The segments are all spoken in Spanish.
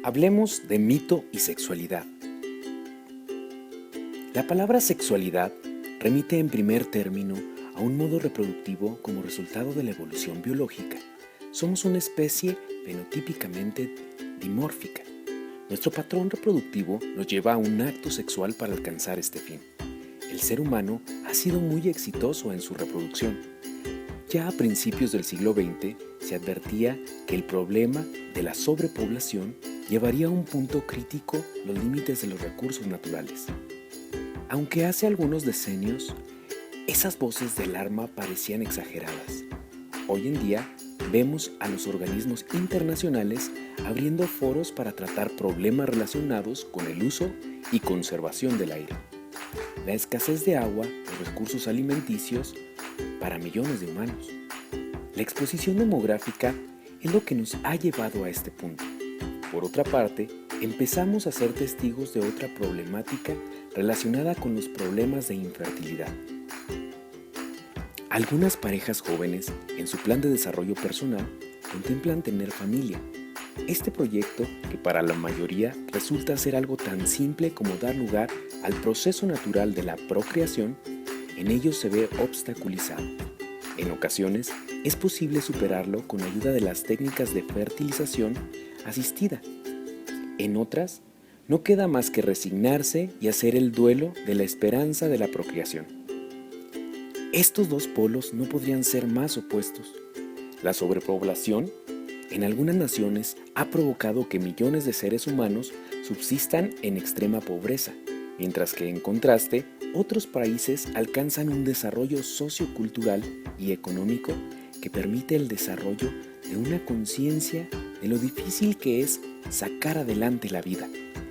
Hablemos de mito y sexualidad. La palabra sexualidad remite en primer término a un modo reproductivo como resultado de la evolución biológica. Somos una especie fenotípicamente dimórfica. Nuestro patrón reproductivo nos lleva a un acto sexual para alcanzar este fin. El ser humano ha sido muy exitoso en su reproducción. Ya a principios del siglo XX se advertía que el problema de la sobrepoblación llevaría a un punto crítico los límites de los recursos naturales. Aunque hace algunos decenios, esas voces de alarma parecían exageradas. Hoy en día vemos a los organismos internacionales abriendo foros para tratar problemas relacionados con el uso y conservación del aire, la escasez de agua y recursos alimenticios para millones de humanos. La exposición demográfica es lo que nos ha llevado a este punto. Por otra parte, empezamos a ser testigos de otra problemática relacionada con los problemas de infertilidad. Algunas parejas jóvenes, en su plan de desarrollo personal, contemplan tener familia. Este proyecto, que para la mayoría resulta ser algo tan simple como dar lugar al proceso natural de la procreación, en ellos se ve obstaculizado. En ocasiones, es posible superarlo con ayuda de las técnicas de fertilización asistida. En otras, no queda más que resignarse y hacer el duelo de la esperanza de la procreación. Estos dos polos no podrían ser más opuestos. La sobrepoblación en algunas naciones ha provocado que millones de seres humanos subsistan en extrema pobreza, mientras que en contraste, otros países alcanzan un desarrollo sociocultural y económico que permite el desarrollo de una conciencia de lo difícil que es sacar adelante la vida,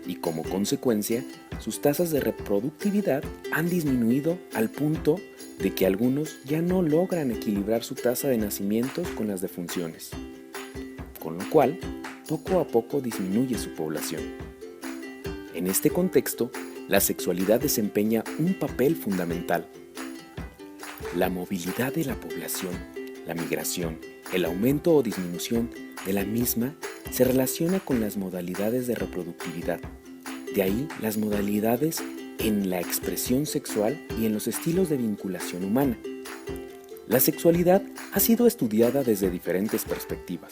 y como consecuencia, sus tasas de reproductividad han disminuido al punto de que algunos ya no logran equilibrar su tasa de nacimientos con las defunciones, con lo cual poco a poco disminuye su población. En este contexto, la sexualidad desempeña un papel fundamental. La movilidad de la población, la migración, el aumento o disminución de la misma se relaciona con las modalidades de reproductividad. De ahí las modalidades en la expresión sexual y en los estilos de vinculación humana. La sexualidad ha sido estudiada desde diferentes perspectivas.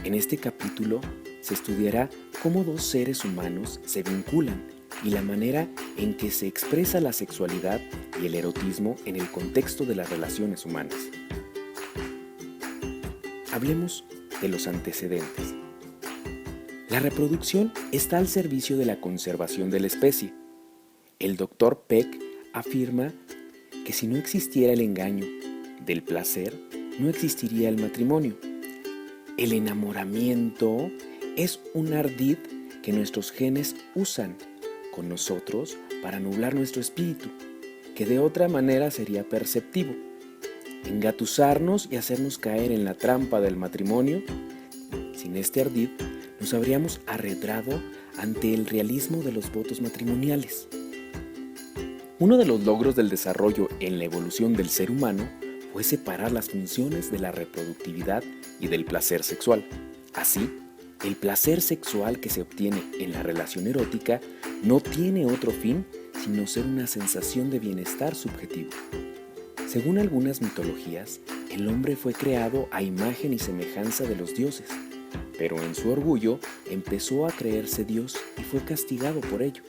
En este capítulo se estudiará cómo dos seres humanos se vinculan y la manera en que se expresa la sexualidad y el erotismo en el contexto de las relaciones humanas. Hablemos de los antecedentes. La reproducción está al servicio de la conservación de la especie. El Dr. Peck afirma que si no existiera el engaño del placer, no existiría el matrimonio. El enamoramiento es un ardid que nuestros genes usan con nosotros para nublar nuestro espíritu, que de otra manera sería perceptivo. Engatusarnos y hacernos caer en la trampa del matrimonio. Sin este ardid, nos habríamos arredrado ante el realismo de los votos matrimoniales. Uno de los logros del desarrollo en la evolución del ser humano fue separar las funciones de la reproductividad y del placer sexual. Así, el placer sexual que se obtiene en la relación erótica no tiene otro fin sino ser una sensación de bienestar subjetivo. Según algunas mitologías, el hombre fue creado a imagen y semejanza de los dioses, pero en su orgullo empezó a creerse Dios y fue castigado por ello.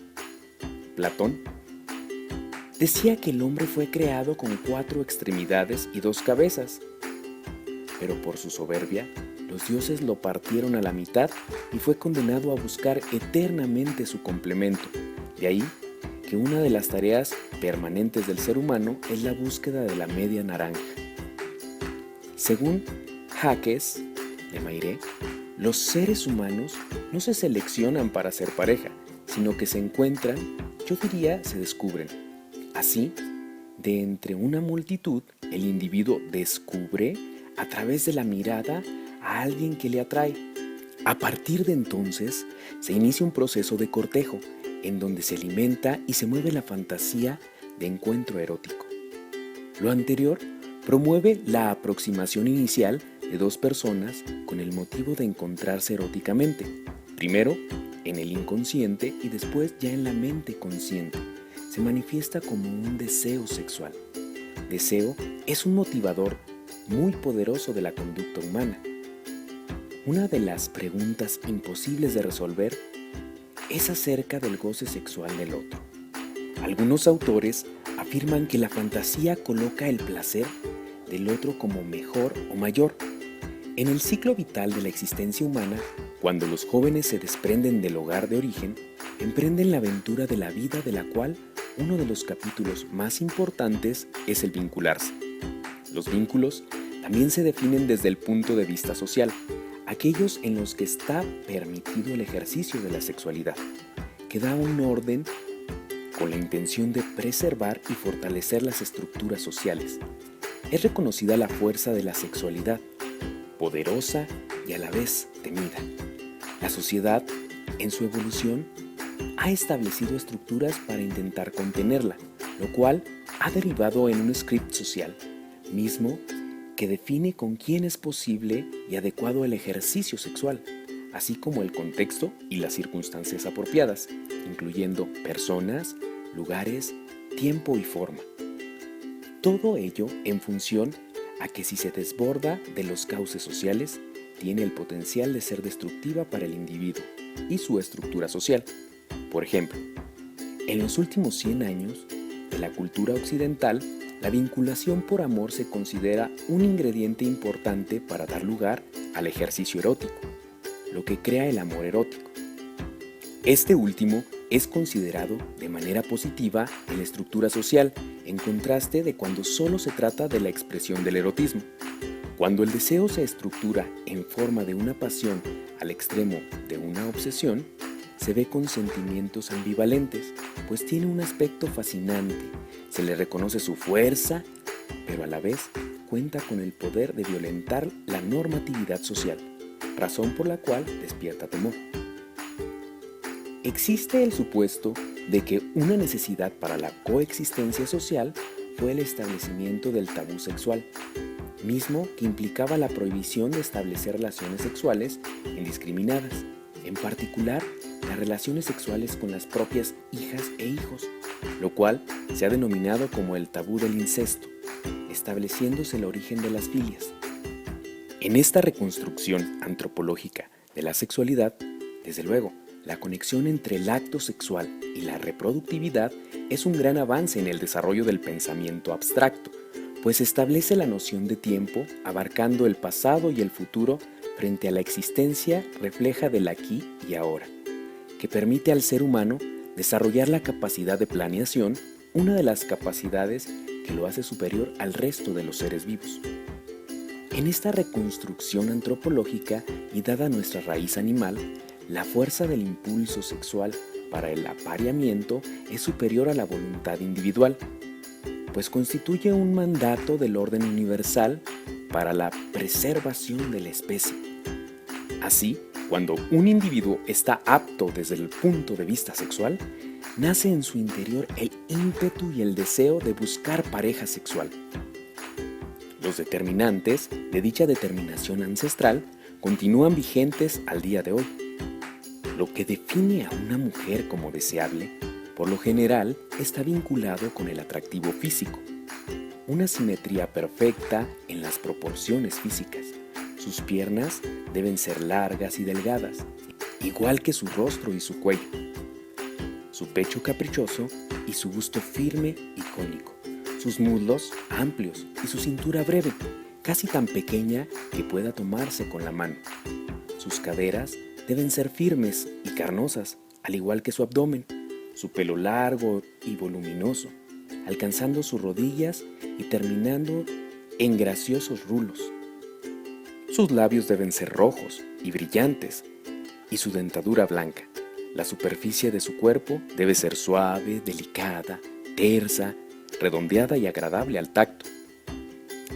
Platón decía que el hombre fue creado con 4 extremidades y 2 cabezas, pero por su soberbia, los dioses lo partieron a la mitad y fue condenado a buscar eternamente su complemento. De ahí que una de las tareas permanentes del ser humano es la búsqueda de la media naranja. Según Jacques de Maire, los seres humanos no se seleccionan para ser pareja, sino que se encuentran, yo diría, se descubren. Así, de entre una multitud, el individuo descubre a través de la mirada a alguien que le atrae. A partir de entonces, se inicia un proceso de cortejo, en donde se alimenta y se mueve la fantasía de encuentro erótico. Lo anterior promueve la aproximación inicial de dos personas con el motivo de encontrarse eróticamente, Primero en el inconsciente y después ya en la mente consciente. Se manifiesta como un deseo sexual. Deseo es un motivador muy poderoso de la conducta humana. Una de las preguntas imposibles de resolver es acerca del goce sexual del otro. Algunos autores afirman que la fantasía coloca el placer del otro como mejor o mayor. En el ciclo vital de la existencia humana, cuando los jóvenes se desprenden del hogar de origen, emprenden la aventura de la vida, de la cual uno de los capítulos más importantes es el vincularse. Los vínculos también se definen desde el punto de vista social, aquellos en los que está permitido el ejercicio de la sexualidad, que da un orden con la intención de preservar y fortalecer las estructuras sociales. Es reconocida la fuerza de la sexualidad, poderosa y a la vez temida. La sociedad, en su evolución, ha establecido estructuras para intentar contenerla, lo cual ha derivado en un script social, mismo que define con quién es posible y adecuado el ejercicio sexual, así como el contexto y las circunstancias apropiadas, incluyendo personas, lugares, tiempo y forma. Todo ello en función a que si se desborda de los cauces sociales, tiene el potencial de ser destructiva para el individuo y su estructura social. Por ejemplo, en los últimos 100 años de la cultura occidental, la vinculación por amor se considera un ingrediente importante para dar lugar al ejercicio erótico, lo que crea el amor erótico. Este último es considerado de manera positiva en la estructura social, en contraste de cuando solo se trata de la expresión del erotismo. Cuando el deseo se estructura en forma de una pasión al extremo de una obsesión, se ve con sentimientos ambivalentes, pues tiene un aspecto fascinante, se le reconoce su fuerza, pero a la vez cuenta con el poder de violentar la normatividad social, razón por la cual despierta temor. Existe el supuesto de que una necesidad para la coexistencia social fue el establecimiento del tabú sexual, mismo que implicaba la prohibición de establecer relaciones sexuales indiscriminadas, en particular las relaciones sexuales con las propias hijas e hijos, lo cual se ha denominado como el tabú del incesto, estableciéndose el origen de las filias. En esta reconstrucción antropológica de la sexualidad, desde luego, la conexión entre el acto sexual y la reproductividad es un gran avance en el desarrollo del pensamiento abstracto, pues establece la noción de tiempo abarcando el pasado y el futuro frente a la existencia refleja del aquí y ahora, que permite al ser humano desarrollar la capacidad de planeación, una de las capacidades que lo hace superior al resto de los seres vivos. En esta reconstrucción antropológica y dada nuestra raíz animal, la fuerza del impulso sexual para el apareamiento es superior a la voluntad individual, pues constituye un mandato del orden universal para la preservación de la especie. Así, cuando un individuo está apto desde el punto de vista sexual, nace en su interior el ímpetu y el deseo de buscar pareja sexual. Los determinantes de dicha determinación ancestral continúan vigentes al día de hoy. Lo que define a una mujer como deseable, por lo general, está vinculado con el atractivo físico, una simetría perfecta en las proporciones físicas. Sus piernas deben ser largas y delgadas, igual que su rostro y su cuello, su pecho caprichoso y su busto firme y cónico, sus muslos amplios y su cintura breve, casi tan pequeña que pueda tomarse con la mano. Sus caderas deben ser firmes y carnosas, al igual que su abdomen, su pelo largo y voluminoso, alcanzando sus rodillas y terminando en graciosos rulos. Sus labios deben ser rojos y brillantes, y su dentadura blanca. La superficie de su cuerpo debe ser suave, delicada, tersa, redondeada y agradable al tacto.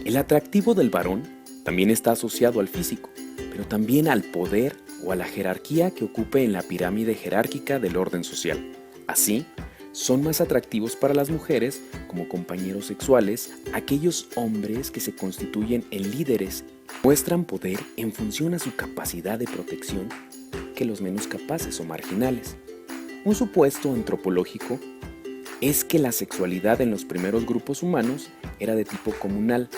El atractivo del varón también está asociado al físico, pero también al poder o a la jerarquía que ocupe en la pirámide jerárquica del orden social. Así, son más atractivos para las mujeres como compañeros sexuales aquellos hombres que se constituyen en líderes, muestran poder en función a su capacidad de protección que los menos capaces o marginales. Un supuesto antropológico es que la sexualidad en los primeros grupos humanos era de tipo comunal.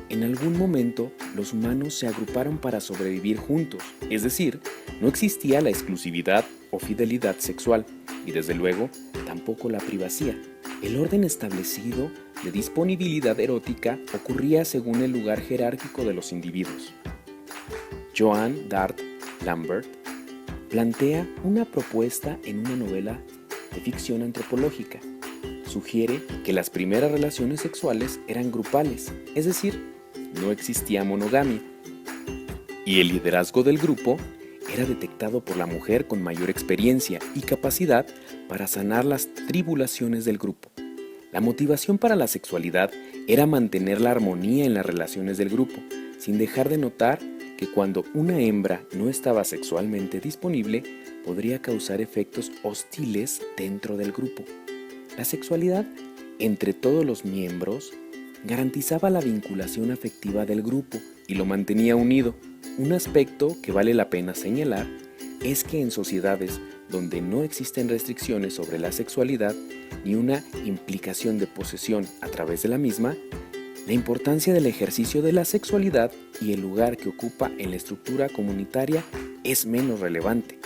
En algún momento, los humanos se agruparon para sobrevivir juntos, es decir, no existía la exclusividad o fidelidad sexual, y desde luego, tampoco la privacidad. El orden establecido de disponibilidad erótica ocurría según el lugar jerárquico de los individuos. Joan Dart Lambert plantea una propuesta en una novela de ficción antropológica. Sugiere que las primeras relaciones sexuales eran grupales, es decir, no existía monogamia, y el liderazgo del grupo era detectado por la mujer con mayor experiencia y capacidad para sanar las tribulaciones del grupo. La motivación para la sexualidad era mantener la armonía en las relaciones del grupo, sin dejar de notar que cuando una hembra no estaba sexualmente disponible, podría causar efectos hostiles dentro del grupo. La sexualidad entre todos los miembros garantizaba la vinculación afectiva del grupo y lo mantenía unido. Un aspecto que vale la pena señalar es que en sociedades donde no existen restricciones sobre la sexualidad ni una implicación de posesión a través de la misma, la importancia del ejercicio de la sexualidad y el lugar que ocupa en la estructura comunitaria es menos relevante.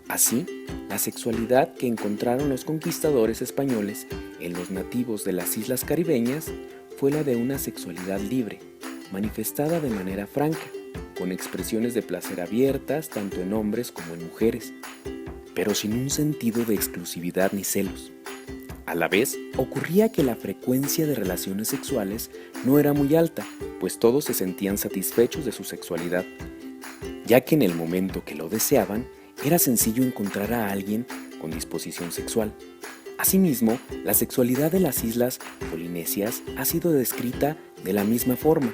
Así, la sexualidad que encontraron los conquistadores españoles en los nativos de las islas caribeñas fue la de una sexualidad libre, manifestada de manera franca, con expresiones de placer abiertas tanto en hombres como en mujeres, pero sin un sentido de exclusividad ni celos. A la vez, ocurría que la frecuencia de relaciones sexuales no era muy alta, pues todos se sentían satisfechos de su sexualidad, ya que en el momento que lo deseaban, era sencillo encontrar a alguien con disposición sexual. Asimismo, la sexualidad de las islas polinesias ha sido descrita de la misma forma.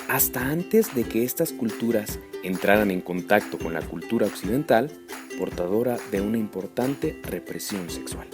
Hasta antes de que estas culturas entraran en contacto con la cultura occidental, portadora de una importante represión sexual.